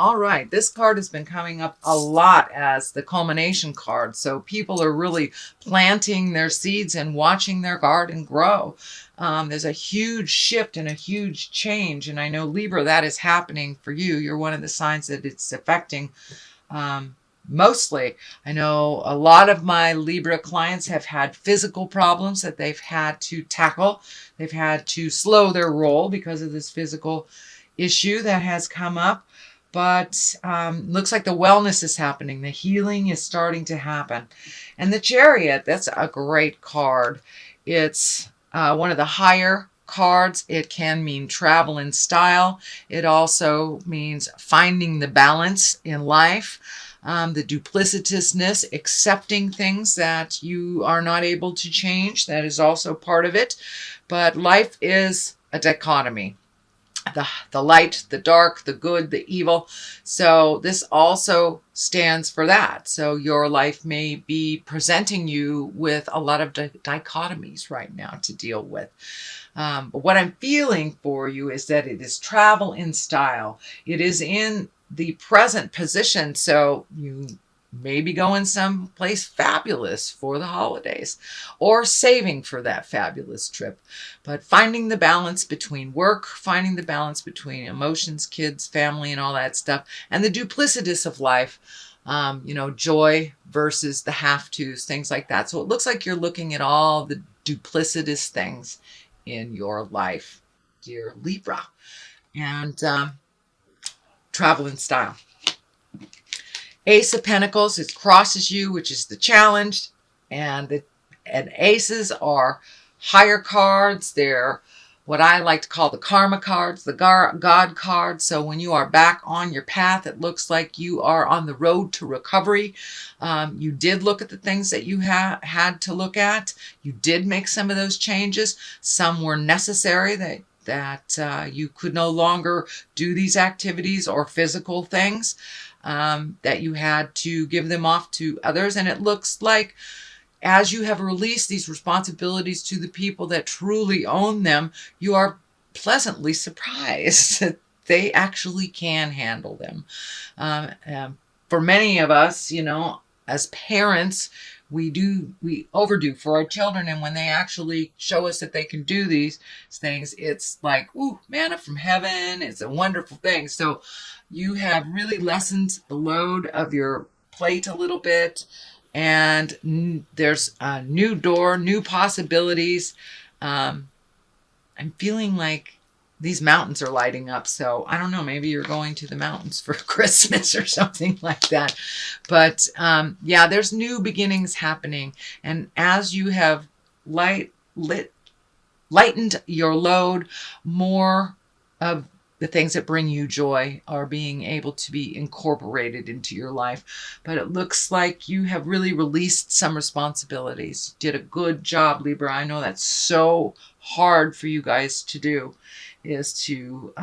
All right, this card has been coming up a lot as the culmination card. So people are really planting their seeds and watching their garden grow. There's a huge shift and a huge change. And I know, Libra, that is happening for you. You're one of the signs that it's affecting mostly. I know a lot of my Libra clients have had physical problems that they've had to tackle. They've had to slow their roll because of this physical issue that has come up. But looks like the wellness is happening. The healing is starting to happen. And the Chariot, that's a great card. It's one of the higher cards. It can mean travel in style. It also means finding the balance in life. The duplicitousness, accepting things that you are not able to change. That is also part of it. But life is a dichotomy. The light, the dark, the good, the evil. So this also stands for that. So your life may be presenting you with a lot of dichotomies right now to deal with. But what I'm feeling for you is that it is travel in style. It is in the present position. So you maybe going someplace fabulous for the holidays or saving for that fabulous trip. But finding the balance between work, finding the balance between emotions, kids, family, and all that stuff, and the duplicitous of life, joy versus the have-tos, things like that. So it looks like you're looking at all the duplicitous things in your life, dear Libra. And travel in style. Ace of Pentacles, it crosses you, which is the challenge. And aces are higher cards. They're what I like to call the karma cards, the God cards. So when you are back on your path, it looks like you are on the road to recovery. You did look at the things that you had to look at. You did make some of those changes. Some were necessary that you could no longer do these activities or physical things. That you had to give them off to others. And it looks like as you have released these responsibilities to the people that truly own them, you are pleasantly surprised that they actually can handle them. For many of us, as parents, we overdo for our children. And when they actually show us that they can do these things, it's like, ooh, manna from heaven. It's a wonderful thing. So you have really lessened the load of your plate a little bit. And there's a new door, new possibilities. I'm feeling like these mountains are lighting up. So I don't know, maybe you're going to the mountains for Christmas or something like that. But yeah, there's new beginnings happening. And as you have lightened your load, more of the things that bring you joy are being able to be incorporated into your life. But it looks like you have really released some responsibilities. You did a good job, Libra. I know that's so hard for you guys to do, is to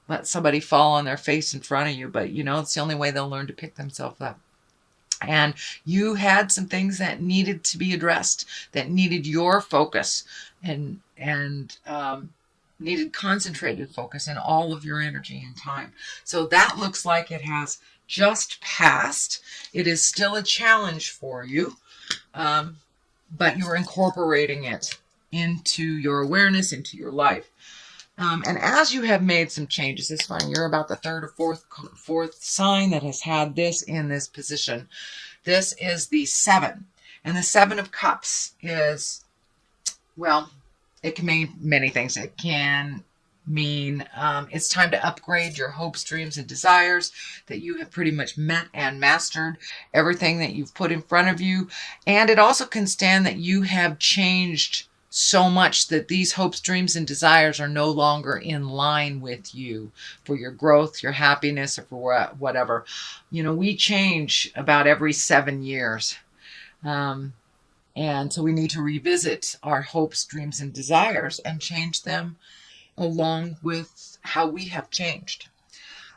let somebody fall on their face in front of you. But, it's the only way they'll learn to pick themselves up. And you had some things that needed to be addressed, that needed your focus and needed concentrated focus and all of your energy and time. So that looks like it has just passed. It is still a challenge for you, but you're incorporating it into your awareness, into your life. And as you have made some changes, it's fine. You're about the third or fourth sign that has had this in this position. This is the 7. And the 7 of Cups is, well, it can mean many things. It can mean it's time to upgrade your hopes, dreams, and desires, that you have pretty much met and mastered everything that you've put in front of you. And it also can stand that you have changed so much that these hopes, dreams, and desires are no longer in line with you for your growth, your happiness, or for whatever. We change about every 7 years. And so we need to revisit our hopes, dreams, and desires and change them along with how we have changed.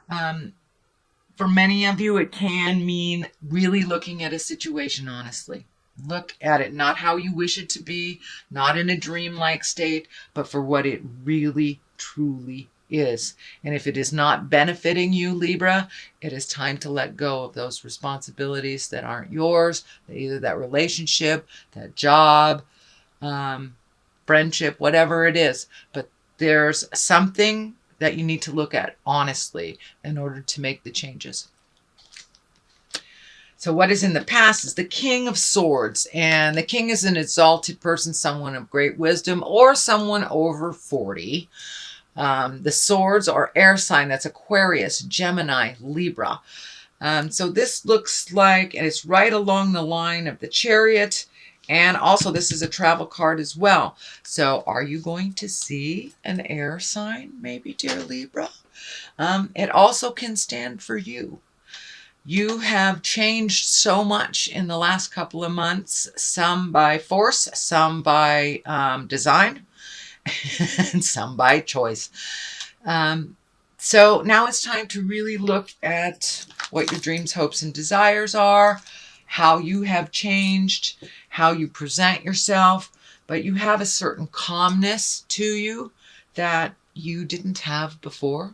For many of you, it can mean really looking at a situation honestly. Look at it, not how you wish it to be, not in a dreamlike state, but for what it really, truly is. And if it is not benefiting you, Libra, it is time to let go of those responsibilities that aren't yours, either that relationship, that job, friendship, whatever it is. But there's something that you need to look at honestly in order to make the changes. So what is in the past is the King of Swords. And the king is an exalted person, someone of great wisdom, or someone over 40. The swords are air sign. That's Aquarius, Gemini, Libra. So this looks like, and it's right along the line of the Chariot. And also this is a travel card as well. So are you going to see an air sign, maybe, dear Libra? It also can stand for you. You have changed so much in the last couple of months, some by force, some by design, and some by choice. So now it's time to really look at what your dreams, hopes, and desires are, how you have changed, how you present yourself, but you have a certain calmness to you that you didn't have before.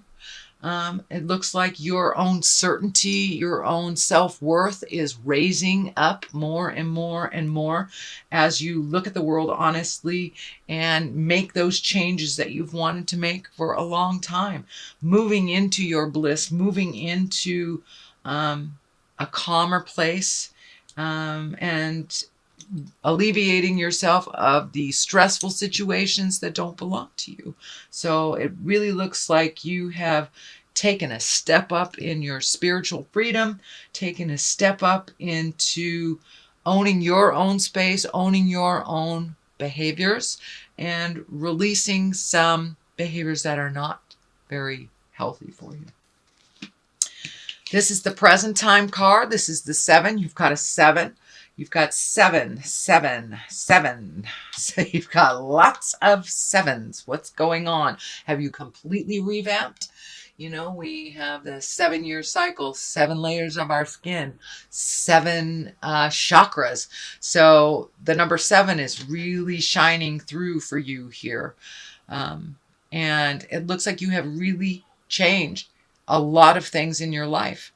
It looks like your own certainty, your own self-worth is raising up more and more and more as you look at the world honestly and make those changes that you've wanted to make for a long time. Moving into your bliss, moving into a calmer place, and alleviating yourself of the stressful situations that don't belong to you. So it really looks like you have taken a step up in your spiritual freedom, taken a step up into owning your own space, owning your own behaviors, and releasing some behaviors that are not very healthy for you. This is the present time card. This is the 7. You've got a 7. You've got 7, 7, 7. So you've got lots of 7s. What's going on? Have you completely revamped? You know, we have the 7-year cycle, 7 layers of our skin, 7 chakras. So the number 7 is really shining through for you here. And it looks like you have really changed a lot of things in your life.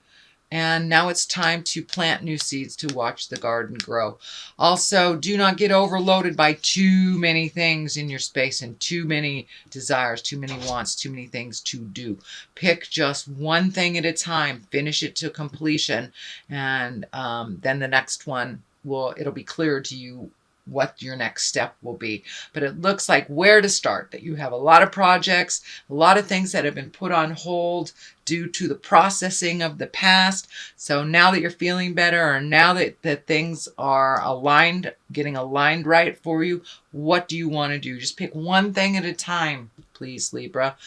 And now it's time to plant new seeds to watch the garden grow. Also, do not get overloaded by too many things in your space and too many desires, too many wants, too many things to do. Pick just one thing at a time, finish it to completion, and then the next one it'll be clear to you what your next step will be. But it looks like where to start, that you have a lot of projects, a lot of things that have been put on hold due to the processing of the past. So now that you're feeling better, or now that things are aligned, getting aligned right for you, what do you want to do? Just pick one thing at a time, please, Libra.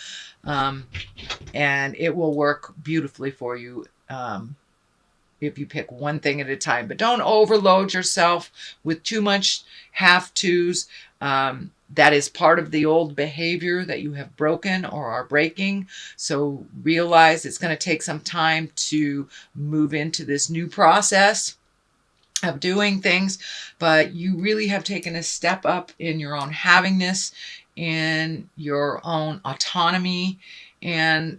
And it will work beautifully for you. If you pick one thing at a time, but don't overload yourself with too much have-tos. That is part of the old behavior that you have broken or are breaking. So realize it's going to take some time to move into this new process of doing things, but you really have taken a step up in your own havingness, in your own autonomy, and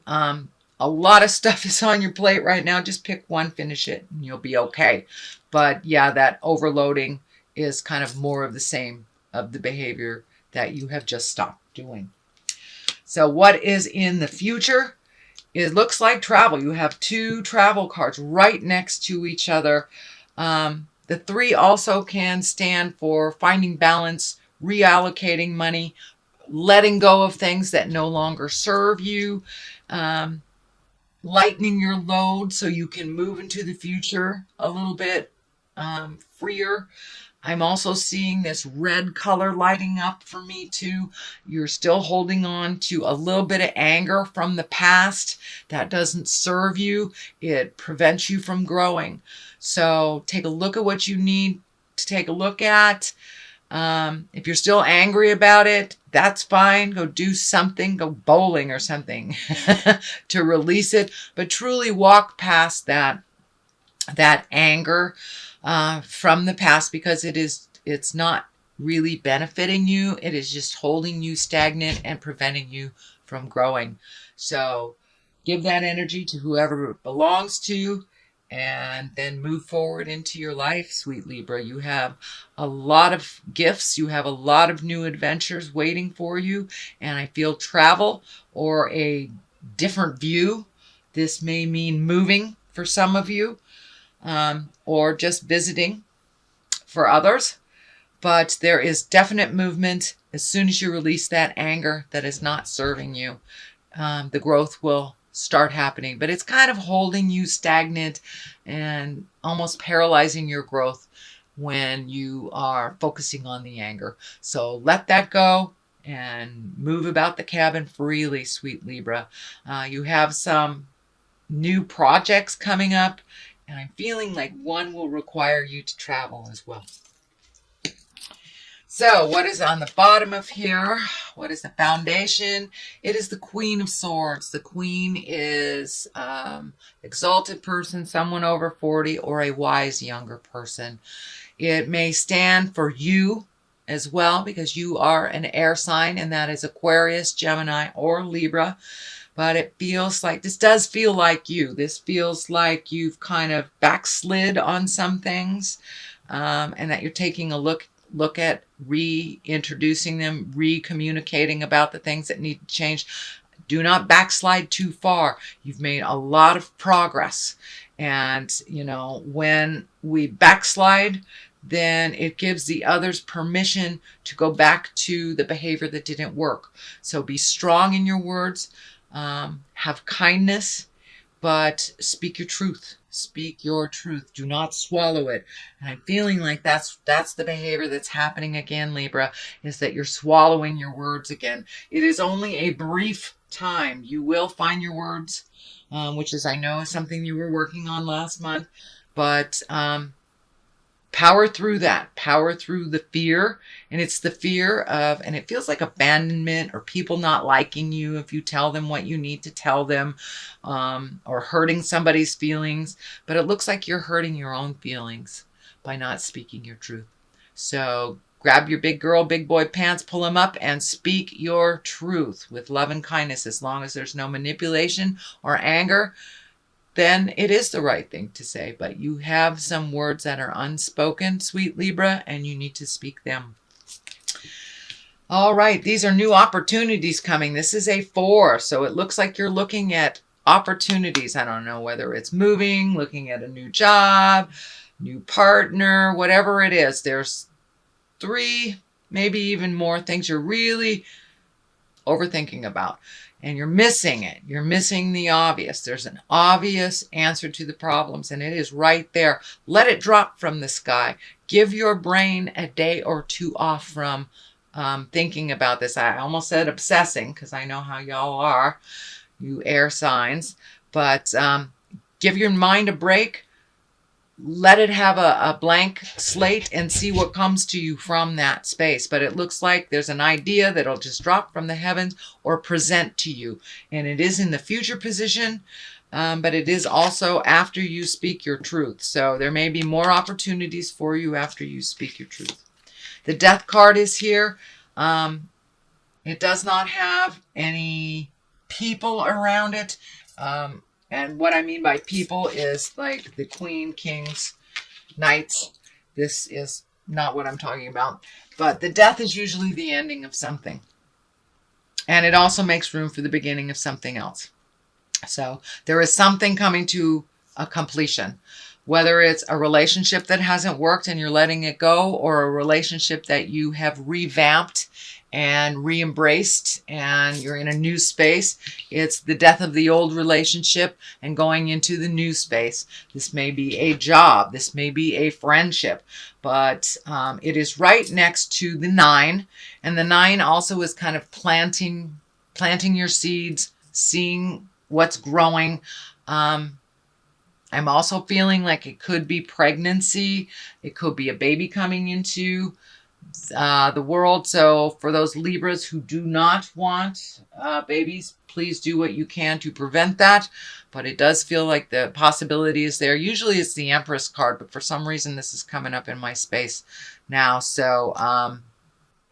a lot of stuff is on your plate right now. Just pick one, finish it, and you'll be okay. But yeah, that overloading is kind of more of the same of the behavior that you have just stopped doing. So what is in the future? It looks like travel. You have 2 travel cards right next to each other. The 3 also can stand for finding balance, reallocating money, letting go of things that no longer serve you, lightening your load so you can move into the future a little bit freer. I'm also seeing this red color lighting up for me too. You're still holding on to a little bit of anger from the past that doesn't serve you. It prevents you from growing. So take a look at what you need to take a look at. If you're still angry about it, that's fine. Go do something, go bowling or something to release it, but truly walk past that anger from the past, because it's not really benefiting you. It is just holding you stagnant and preventing you from growing. So give that energy to whoever it belongs to, and then move forward into your life, sweet Libra. You have a lot of gifts. You have a lot of new adventures waiting for you. And I feel travel or a different view. This may mean moving for some of you, or just visiting for others. But there is definite movement. As soon as you release that anger that is not serving you, the growth will start happening. But it's kind of holding you stagnant and almost paralyzing your growth when you are focusing on the anger. So let that go and move about the cabin freely, sweet Libra. You have some new projects coming up, and I'm feeling like one will require you to travel as well. So what is on the bottom of here? What is the foundation? It is the Queen of Swords. The Queen is exalted person, someone over 40, or a wise younger person. It may stand for you as well, because you are an air sign, and that is Aquarius, Gemini, or Libra. But it feels like, this does feel like you. This feels like you've kind of backslid on some things, and that you're taking a look at reintroducing them, re-communicating about the things that need to change. Do not backslide too far. You've made a lot of progress. And, you know, when we backslide, then it gives the others permission to go back to the behavior that didn't work. So be strong in your words, have kindness, but speak your truth. Speak your truth. Do not swallow it. And I'm feeling like that's the behavior that's happening again, Libra, is that you're swallowing your words again. It is only a brief time. You will find your words, which is, I know, something you were working on last month, but power through that. Power through the fear. And it's the fear of, and it feels like abandonment or people not liking you if you tell them what you need to tell them, or hurting somebody's feelings. But it looks like you're hurting your own feelings by not speaking your truth. So grab your big girl, big boy pants, pull them up, and speak your truth with love and kindness. As long as there's no manipulation or anger, then it is the right thing to say. But you have some words that are unspoken, sweet Libra, and you need to speak them. All right, these are new opportunities coming. This is a 4, so it looks like you're looking at opportunities. I don't know whether it's moving, looking at a new job, new partner, whatever it is. There's 3, maybe even more things you're really overthinking about. And you're missing it. You're missing the obvious. There's an obvious answer to the problems, and it is right there. Let it drop from the sky. Give your brain a day or 2 off from thinking about this. I almost said obsessing, because I know how y'all are, you air signs. But give your mind a break. Let it have a blank slate and see what comes to you from that space. But it looks like there's an idea that'll just drop from the heavens or present to you. And it is in the future position, but it is also after you speak your truth. So there may be more opportunities for you after you speak your truth. The Death card is here. It does not have any people around it. And what I mean by people is like the Queen, Kings, Knights. This is not what I'm talking about. But the death is usually the ending of something. And it also makes room for the beginning of something else. So there is something coming to a completion. Whether it's a relationship that hasn't worked and you're letting it go, or a relationship that you have revamped and re-embraced and you're in a new space. It's the death of the old relationship and going into the new space. This may be a job. This may be a friendship. But it is right next to the 9. And the 9 also is kind of planting your seeds, seeing what's growing. I'm also feeling like it could be pregnancy. It could be a baby coming into the world. So for those Libras who do not want babies, please do what you can to prevent that. But it does feel like the possibility is there. Usually it's the Empress card, but for some reason this is coming up in my space now. So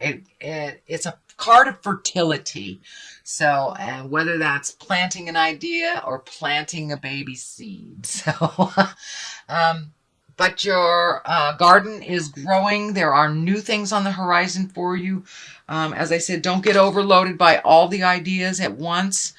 it's a card of fertility. So whether that's planting an idea or planting a baby seed. So, but your garden is growing. There are new things on the horizon for you. As I said, don't get overloaded by all the ideas at once.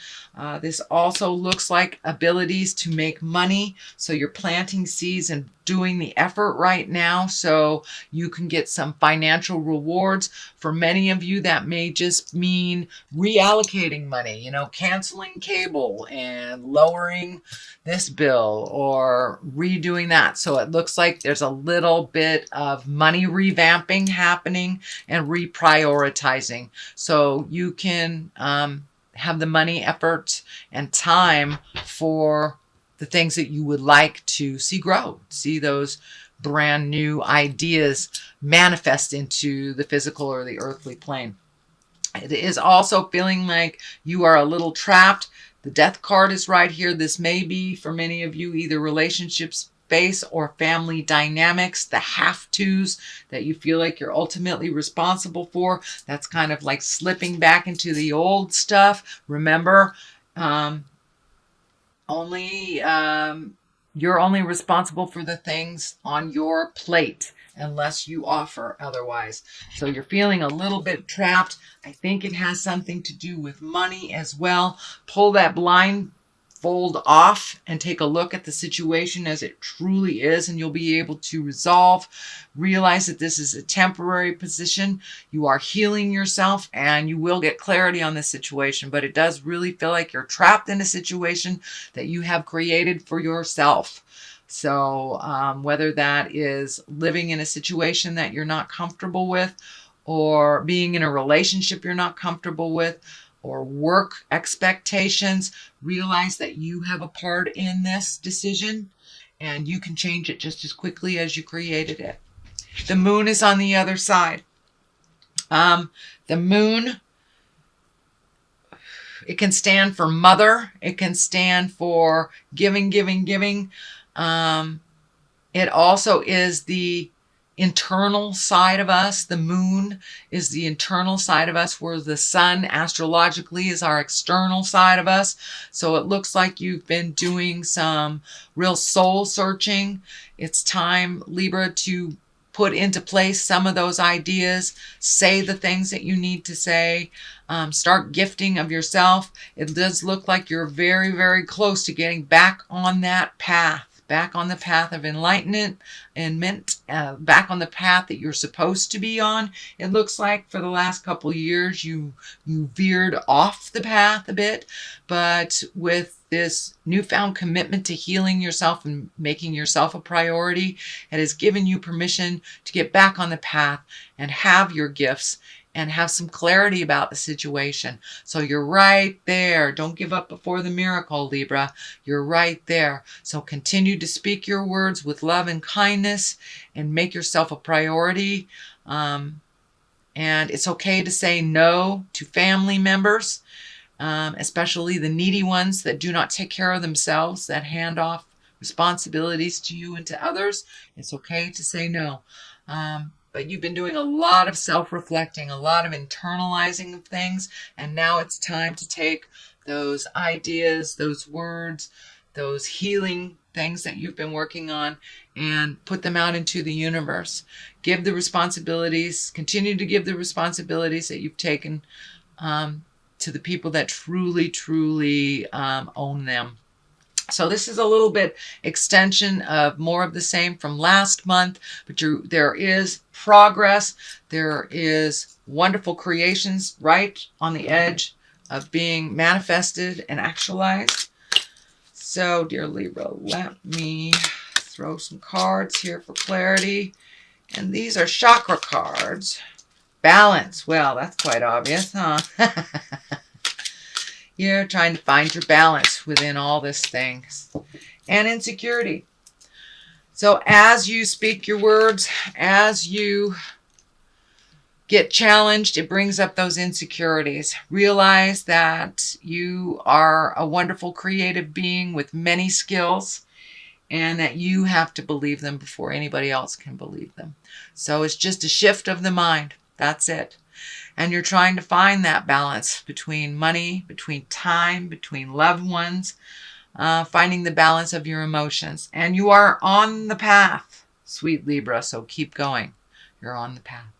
This also looks like abilities to make money. So you're planting seeds and doing the effort right now so you can get some financial rewards. For many of you, that may just mean reallocating money, you know, canceling cable and lowering this bill or redoing that. So it looks like there's a little bit of money revamping happening and reprioritizing. So you can have the money, effort, and time for the things that you would like to see grow, see those brand new ideas manifest into the physical or the earthly plane. It is also feeling like you are a little trapped. The death card is right here. This may be for many of you either relationships space or family dynamics, the have-tos that you feel like you're ultimately responsible for. That's kind of like slipping back into the old stuff. Remember, you're only responsible for the things on your plate unless you offer otherwise. So you're feeling a little bit trapped. I think it has something to do with money as well. Pull that blindfold off and take a look at the situation as it truly is, and you'll be able to resolve. Realize that this is a temporary position. You are healing yourself and you will get clarity on this situation, but it does really feel like you're trapped in a situation that you have created for yourself. So whether that is living in a situation that you're not comfortable with, or being in a relationship you're not comfortable with, or work expectations, realize that you have a part in this decision and you can change it just as quickly as you created it. The moon is on the other side. The moon, it can stand for mother. It can stand for giving, giving, giving. It also is the internal side of us. The moon is the internal side of us, where the sun astrologically is our external side of us. So it looks like you've been doing some real soul searching. It's time, Libra, to put into place some of those ideas, say the things that you need to say, start gifting of yourself. It does look like you're very, very close to getting back on that path. Back on the path of enlightenment and back on the path that you're supposed to be on. It looks like for the last couple of years you veered off the path a bit, but with this newfound commitment to healing yourself and making yourself a priority, it has given you permission to get back on the path and have your gifts and have some clarity about the situation. So you're right there. Don't give up before the miracle, Libra. You're right there. So continue to speak your words with love and kindness and make yourself a priority. And it's okay to say no to family members, especially the needy ones that do not take care of themselves, that hand off responsibilities to you and to others. It's okay to say no. But you've been doing a lot of self-reflecting, a lot of internalizing of things, and now it's time to take those ideas, those words, those healing things that you've been working on and put them out into the universe. Give the responsibilities, continue to give the responsibilities that you've taken to the people that truly, truly own them. So this is a little bit extension of more of the same from last month, but there is progress. There is wonderful creations right on the edge of being manifested and actualized. So, dear Libra, let me throw some cards here for clarity. And these are chakra cards. Balance. Well, that's quite obvious, huh? You're trying to find your balance within all this things. And insecurity. So as you speak your words, as you get challenged, it brings up those insecurities. Realize that you are a wonderful creative being with many skills, and that you have to believe them before anybody else can believe them. So it's just a shift of the mind. That's it. And you're trying to find that balance between money, between time, between loved ones, finding the balance of your emotions. And you are on the path, sweet Libra, so keep going. You're on the path.